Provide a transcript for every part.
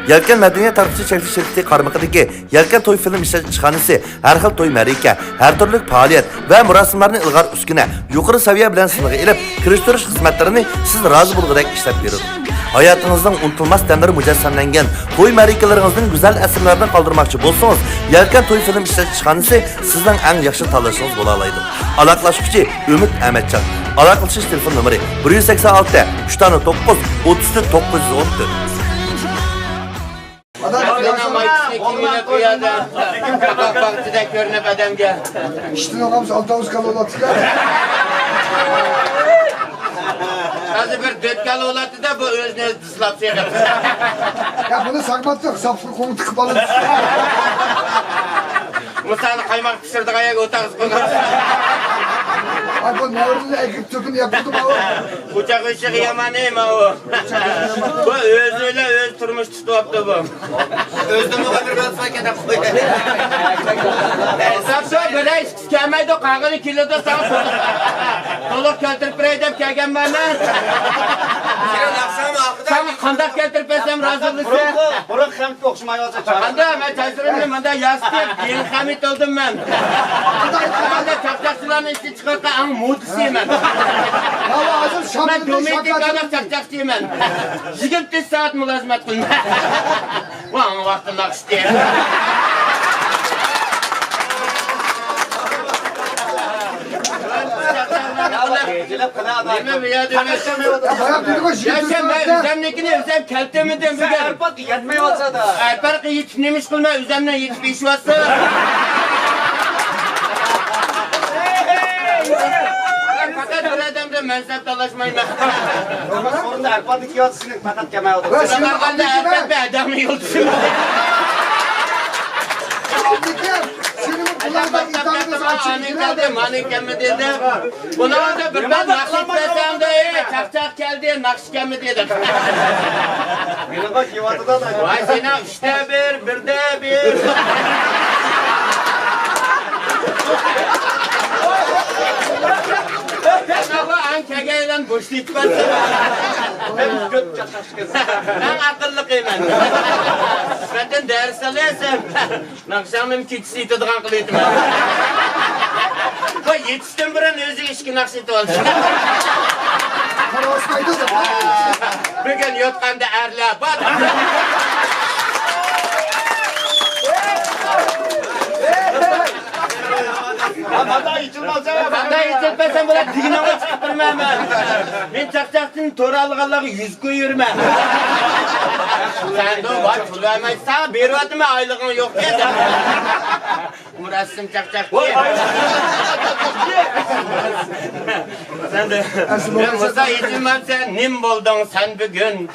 Yelken Madaniyat Tarqıtış Çekiliş Şirketi qarmaqidagi Yelken to'y film ishlab chiqarisi har xil to'y ma'raka, har turli faoliyat va murosimlarni ilg'or uskuna, yuqori saviya bilan sinig'i ilib, kirishtirish xizmatlarini siz rozi bo'lg'idek ishlab beradi. Hayatınızdan unutulmaz tanrı mücessemlengen toy mərikələrinizin güzel əsrlərdən qaldırmakçı bolsanız, Yelken toy film işlətişxanası sizden en yaxşı tanlaşınız bolalaydı. Alaqlaşıqçı Ümit Əhmədcan. Alaqlaşış telefon nömrəsi 186 309 34 914. Baktida ko'rinib odamga. İşte yo'qamiz 6 kalo olatga. Hozir bir 4 kalo olatida bu o'zini dislab seg'ib. Ya bunu sakmatdık, sapfı konu tıkıp alın. Musani qaymoq pishirdik ayaga o'tag'iz qo'ygan. Ay bu navırını ekip tökün yapıldı mı o? Uçak ışığı yaman ema o. Bu özüyle öz turmuş tutuaptı bu. Özümü kadar kadar koydu. Sapsa böyle kelmeydi qağını kiloda sana toluk keltirip bireydim kelgen bana. Sana qandaq keltirip etsem razılıksa. Burun hamit o'xshamay olsa chiqadi. Anda men ta'sirimni menda yasib, yeni hamit oldum men. Menda chaqchaqchilarni ichi chiqarqa ang modisiyman. Valla hazır Men şampiyon dometik şaka. adam chaqchaqchiyman. 24 soat mulozimat qilman. Vang vaqtida naqshtayman. Nima bu yerda Bayağı bir koş. Ya sen ben üzemnikini üzem keltemedim bugün. Arpak yetmay olsa da. Erparqı yetib nemish qilma, üzemdan yetib eshyapsan. Faqat bir odamda mansab talashmayman. Sonunda arpak yotishini faqat kelmay olsa. Ben şimdi Samarqandda abdiki bir odamni yo'ltishim. abdiki. Şimdi bu kulağından iddianız açık. Manik kelmi dedi. Buni oldi bir ben naqsh etmasam da, chaqchaq keldi, naqsh kelmi dedi. Meni bak yevatidan da. Voy seni 3'te 1, 1'de 1. Sen bu ankagaydan boşlayıp batsın. Ben göt çaqashkız. Ben akıllı kıymen. Benden ders alırsam, nakşamım keçisi itadigan kılıydım. Bu yetiştim birin özü işki nakş eti olsun. Karosmaydı da. Bugün yotkanda erler bat. Bana içilmez ya. Banda yetişmesem böyle diginama çıkıp durmam ben. Ben çakçaksın toralığalığı 100 koy yürüme. Sen de bak fullemeyi sana beriyordum ya aylığın yok dedi. Muratsın çakçak diye. Sen de Musa yetilmem sen nim buldun sen bugün.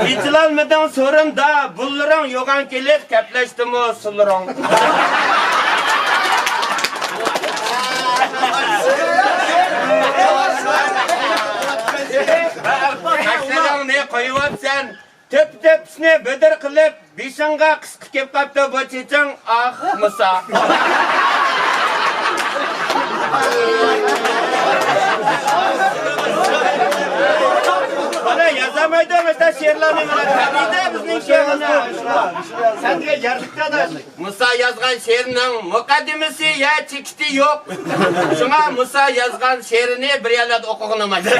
Yetilolmadın sorumda bulurun yoğan kelip kepleştim o sulurun. Akşam ne koyup sen töp töpsini böder kılıp bişanga kısık kep kaptı bu çiçeğin ah Musa. Bana yazamaydım işte şiirlerini tabii bizning şiirine. Sen diye yerlikte de. Musa yazgan şiirinin mukaddimesi ya çekiti yok. Şuna Musa yazgan şiirini bir yerlerde okuğunamaydı.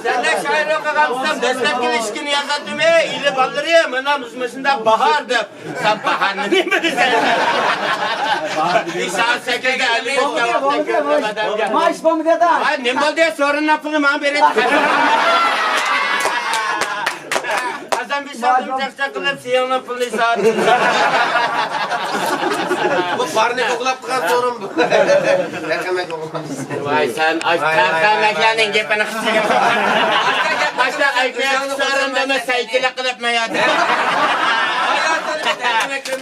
Sen de şair okuğansam destek ilişkini yazadım ili balları bana müzmesinde bahar deyip. Sen bahar ne diyeyim beni sen? İnsan sekede eli yok yavakta görmeden gel. Maaş bu mu dedi? Ay ne oldu ya sorun yapılır mı beri? Azam bir şartım çakçak kılıp siyahına pılını sağırdım. Bu parne kokulap tıkan sorun bu. Terkamek olmaz. Vay sen terkameklerinin gepini kısıyorum. Başta ayıkaya kısarım deme saykile kılıp meyadı.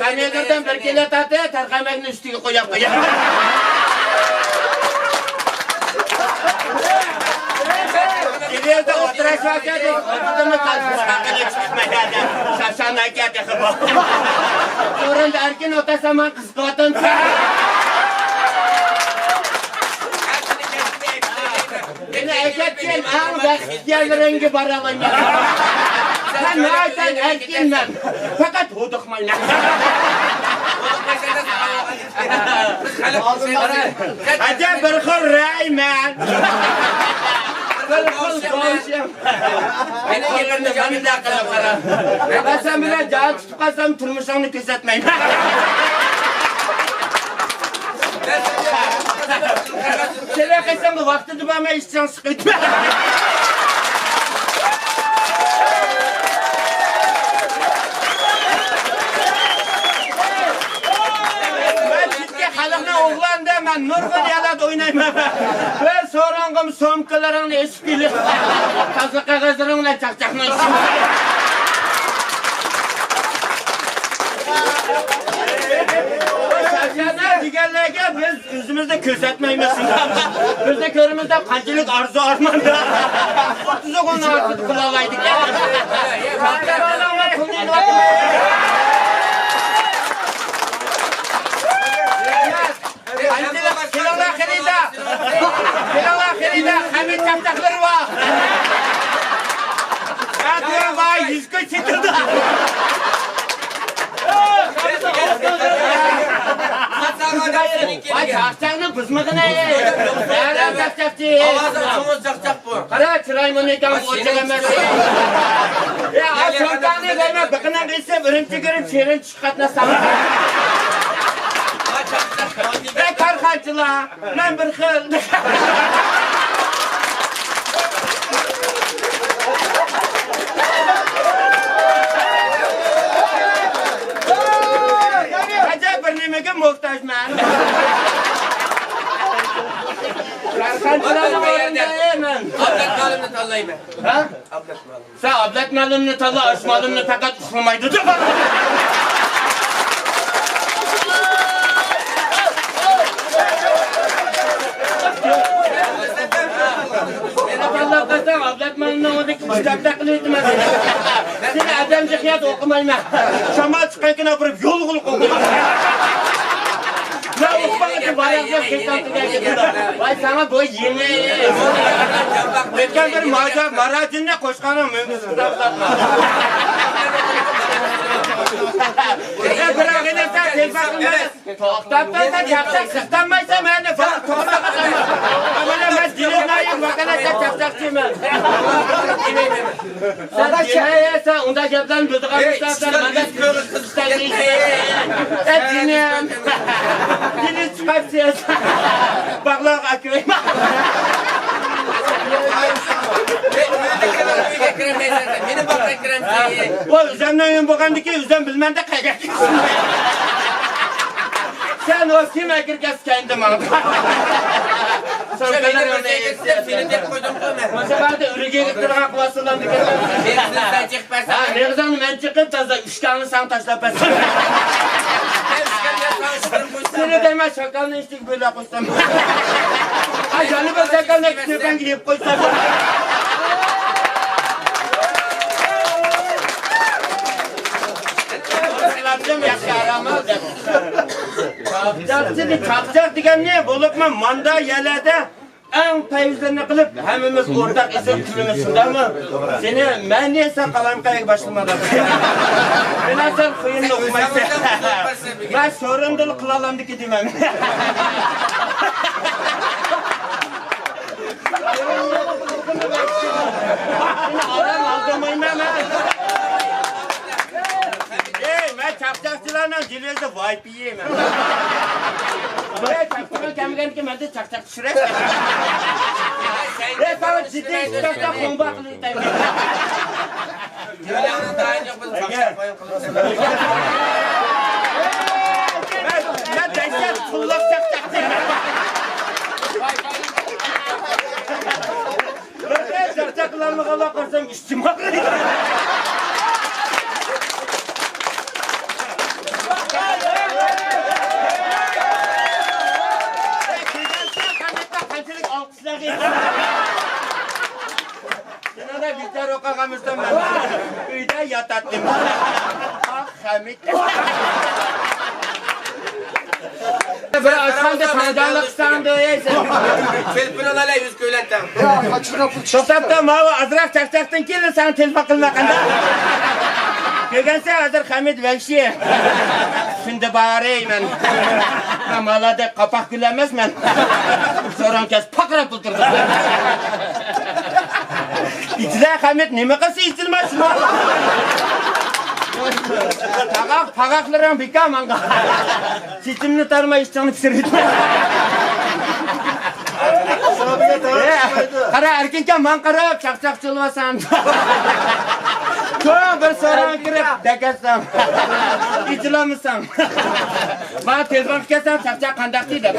Ben yedirdim bir kilo tatı terkamekin üstüne koyup koyup. Gidiyordu oturak şarkıdı. Otudum kalmış kakile çıkmayadı. Şaşan hakikat yakıp. Sorun da erken otasaman kıskatın. Beni erkekken en vakitli rengi baralayım. Sen nereden erkeğim ben? Fakat hudukmayın. Acaba bir kıl reymen. Bir kıl konuşayım. Beni yerinde beni de akıllı para. Ben sen bile can tutup kalsam turmuşunu kesetmeyin. Sen kıysam da vaktini bana işten sıkıntı. Oğlan demen, Nurgül yalat oynayma. Ve sorangım somkalarını eskili. Kazı kağızlarınla çakçakma işim. Şaşana digerlerge biz yüzümüzde közetmeymesin. Biz de körümüzde kancılık arzu armanda. 30 onun artık kulalaydık. Çakçaklarına kılıyın atmayın. Kilala kırida, hamit çaptakları var. Ya diyor vay, yüzgü çıtırdı. Vay çakçaklı kızmıkı ne? Nereden çakçakçı? Ağzı çakçak bu. Kara çırayımın ekan o çekemez. Ya çortanı verme, bakına kıysa ürümçü görüp şirin çıkartına sağlar. Ve karkancılar, ben bir kıl. Acaba bir nemege muhtaç ben. Karkancılarla varında hemen. Ablet malımını tallayayım ben. Ha? Ablet malımını. Sen ablet malımını talla, aş malımını fakat ısmamaydı. Allah kazan ablet malından oradaki kitap takılı etmez. Seni adamcı hıyat okumayma. Şamal çıkaykına vurup yol kılık okuma. Ne okumak için bayağı kesantıya gidiyor. Vay sana bu yeni. Metken bir maracınla koşkanın mümkünsüz uzatma. Bırak edersen telefakında toktaptan çapsak sıktanmaysa ben de falan toktap atamam. Ama ben dilinayım bakana çapsakçıyım ben. Sen dinayesen onda yaptan düzgamışlarsan ben de kısıklayayım. Et dinayım. Dili çıkart siyasa. Baklar akıyım. Beni bak ekrem şeyi. O üzemden yön bakandaki üzem bilmem de kayacak. Sen o kim ekirkes kendim aldı. Beni böyle filmde koydum koyma. Mesela da ürüge gittirgen kuvasılandı kendim. Sen çık ben sana. Ha ne kızım ben çıkıp taza üç tane sen taşla ben. Seni deme şakalını içtik böyle koysam. Ay canım ben şakalını içtik ben gidip koysam. Çakçak degan ne? Bo'libmi manda yalada eng payizlarini qilib hammamiz o'rtaq isim tilimiz shundami? Seni men esa qalamqaga boshlamadim. Men sen qo'yinni o'qimaysan. Men so'rindil qila olamdiki deyman. Seni odam aldamayman men. Ben çakçakçılarla cilvede VIP yiyemem. Ben çakçakçılar kemigen ki ben de çakçak şuraya. Ben sana ciddi çakçak bomba akıllıyım. Diyorlar daha önce bu çakçak koyun kılırsın. Ben dehşet kullak çakçakçıyım. Ben çakçaklarımı kala karsam işçim akıllıyım. Sana da biter okumamıştım ben. Köyde yatattım. Ah Hamit. bir açkanda sancalık sandı eysen. Felpinen ala yüz köyletten. Ya açık kapı çıktı. To'xtatda mava azroq chaqchaqdan keldi san telefon qilmaganda. Kelgansa hozir Hamid Vakshi. Shunda borayman. Malada qapoq gul emasman. So'ronkas paqirab o'tirdi. İçler Hamid nima qilsa ichilmasin. Pagaqlarim bikamanga. Sitimni tarmay ishchini pishirdi. Qara erkinga man qarab chaqchaq chilvasan. Ko'p bir so'ron kirib dakasam. İçilamisan. Men telefon qilsam chaqchaq qandaq deydi.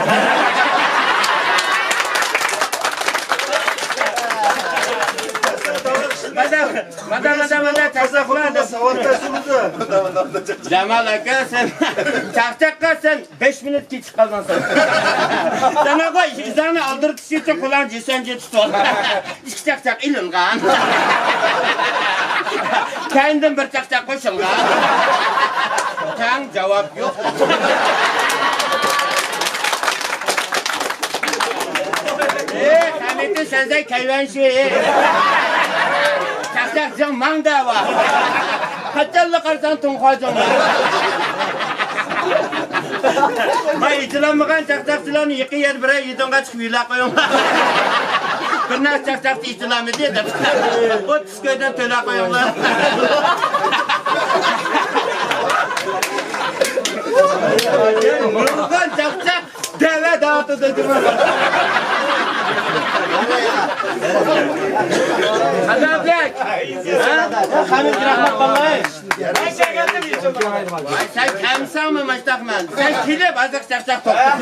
Mada tasavvurda Savattasınızı. Jamal aka sen chaqchaqqa sen 5 minut kech qolgansan. Sana qo'y, izani oldirib tushircha qulan jesan jetib ol. Ikki chaqchaq ilingan. Kendim bir chaqchaq qo'shilgan. Tang javob yo'q. Hamidni senzay kayvan shu. Chaqchaq jang mangda va. Qachonla qarsan tunqojon. May ichilamagan chaqchaqchilarni yiqi yer biray yidonga chiqib yula qo'ying. Bir narsa chaqchaqni ichilami dedi. 30 ko'dan to'la qo'yinglar. Nurg'on chaqchaq dava da'vati dedi. Azablik. Hamid rahmat qo'llay. Sen kamsanmi mashtaqman? Sen kelib aziq chaqchaq to'qib.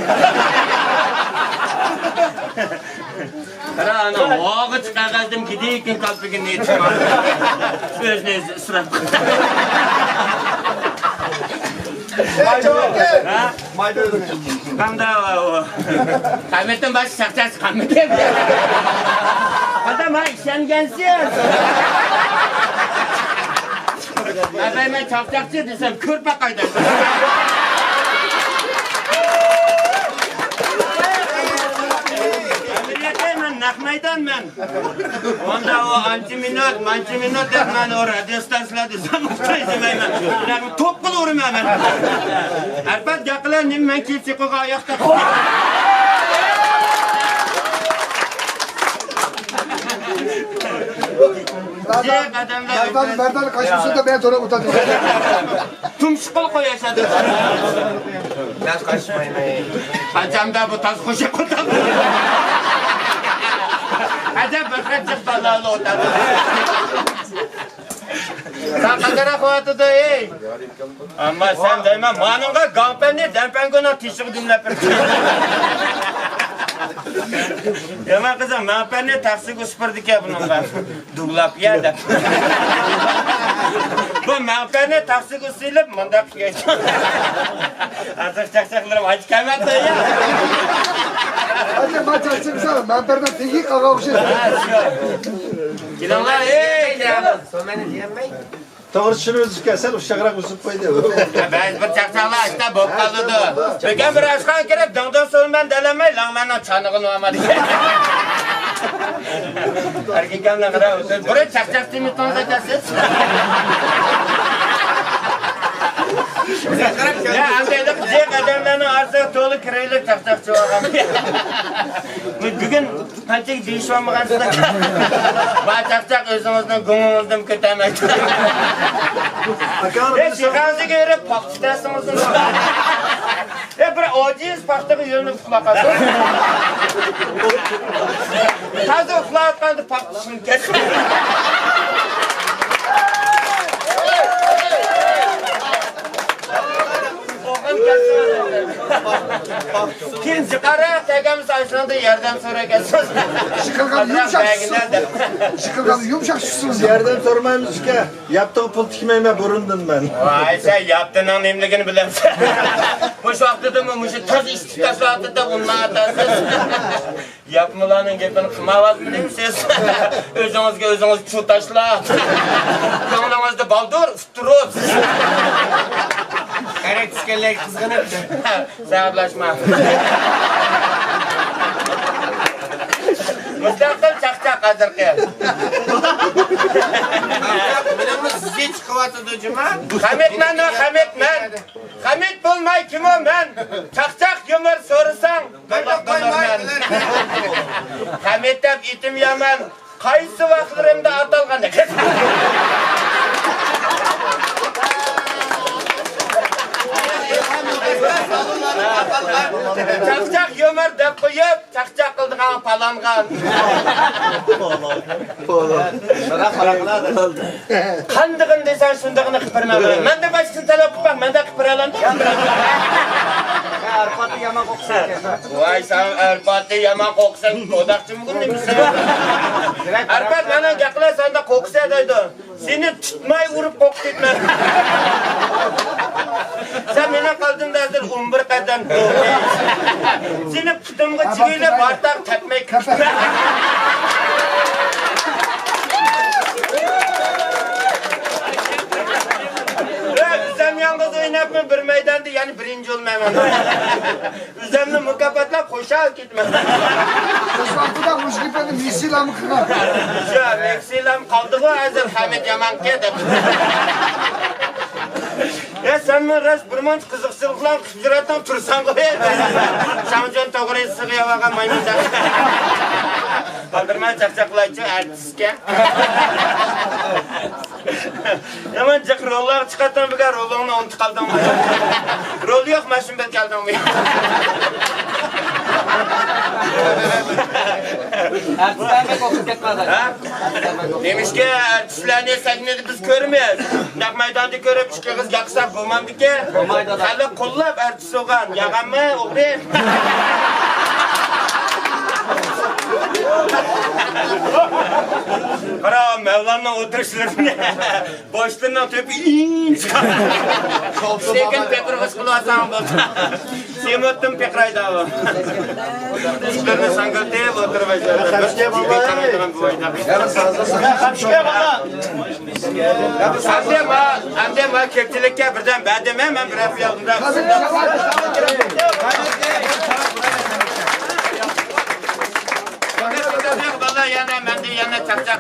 Qara ana og'ich qog'ozdim gidekin qalbigini yetishmadi. O'zini isrof qildi. Mayda ödüm. Qanda o. Hamiddan bosh chaqchaq qamidi. Qanda men ishongansiz. Men chaqchaqchi desam ko'rpa qayda. Naq maydonman. Onda o ancha minut deb meni radio stansiyalarda zamoqlayman. Ularni to'p qilib urmayman. Albatta gaqilar men kelchi qo'yga oyoqda. Merdan kaçmışsın da ben sonra utandım. Tumshiqil qo'yashadi. Biraz kaçmayın. Hajamda bu taz qo'sha qo'yadi. Ajab bir qancha balolar o'tadi. Sen qadara qo'yatdi ey. Ammo sen deyman, meningga gampanni dampangona teshib dumlab turibdi. Yama qizim, mampanni taksiga supirdik-a buningga. Duglab yedi. Bu mampanni taksiga silib, munda qilgan. Azıq chaqchaqlarim aytganman-da ya. Hadi maç açsın ben berdan teki kavuşur. Kilanglar ey, Someni diyemmeyin. Doğru şunu sen uşaqraq uzub qo'ydi. Ba'zi bir chaqchaqlar ishda bo'lib qoldi. Bekan bir ashqan kirib, dangdan so'lman dalamay, langmanning chanig'ini olmadi. Erkaklarga qarab o'tir. Bir chaqchaq timiton aytasiz. Ya andayda qiziq odamlarni orasiga to'liq kiraylik chaqchaqchi bo'lgan. Bugun qancha deyishmaysizlar. Va chaqchaq o'zingizning ko'nglingizni ko'tarmaydi. Shiqanziga yurib paxtasingizmi? Bir ojiz paxtaga yo'lni tutmaqasiz. Hozir uxlayotganda paxtasini kesib. Kimse qara tegamiz aslında yerden sonra gelsin. Şıkılgan yumuşak şusunuz. Yerden sormaymiz ki. Yaptığı pul tikmeyme burundun ben. Vay sen yaptığının nemligini bilemsin. Bu şu vaxtıda mı şu taz istikaslatı da bunlar atasız. Yapmalarının gepini kımavaz mı demişsiniz? Özünüz çu taşla. Kanalınızda baldur, tutturuz. Kelek tüskelek kızgınıp. Sağlaşma. Müstakil çakçak hazırkı. Benim size çıkıvatıdı cuma. Hamit men o Hamit men. Hamit bulmay kim o men? Çakçak yumur sorusan. Dörtlük koymay. Hamit dep itim yaman. Qaysı vaqtlarimda atalgan ekan. Çakçak yumur deb qo'yib, çakçak qildigan palangan. Qandig'in desan shundag'ini qipirma. Menda boshqasini talab qilib, menda qipiralam. Arpatı yaman kokusu. Voy, sen arpatni yaman qo'qsang, qo'daqchimgun nemisan? Arpat mana gaqlar senda qo'qsa deydi. Seni tutmay urib qo'qitman. Sen meni qaldingda hozir 11 qadam. Seni putimga chigilib, bartaq tepmay Üzem yalnız oynayıp bir meydanda yani birinci olmayayım. Üzemli mükafatla koşağı gitmem. Kızlartıda müşkipenin misiyle mi kırar? Şu Meksi'yle kaldı bu hazır Hamit Yaman kedip. Ya sen mi res bir manç kızıksızlıkla kıcırattan tursan koyayım. Şamcan toğrayı sıkıya bakan maymunca. Kaldırmaya çakçaklayıcı artistke. Yaman cık rollar çıkartan bir kere rolunu unutup kaldım. Rol yok ben şimdi geldim. Artistlerle kokut etmez. Demiş ki artistlerine sahnede biz görmüyoruz. Yak meydanda görüp iki kız yaksak olmamdı ki. Halı kollap artist olgan. Yagan mı oğlum? Kara Mevlana'nın oturuşlarını boşluğundan töpü çıkar. Sekin pekir kıskılı asan buldu. Semottum pekrayda o. Çıkırını sangatayıp oturmayacak. Kaçkaya baba Annem var kepçilikke birden ben demem ben bir hafif yaldımda. Vallahi yana ben de yana çakacak.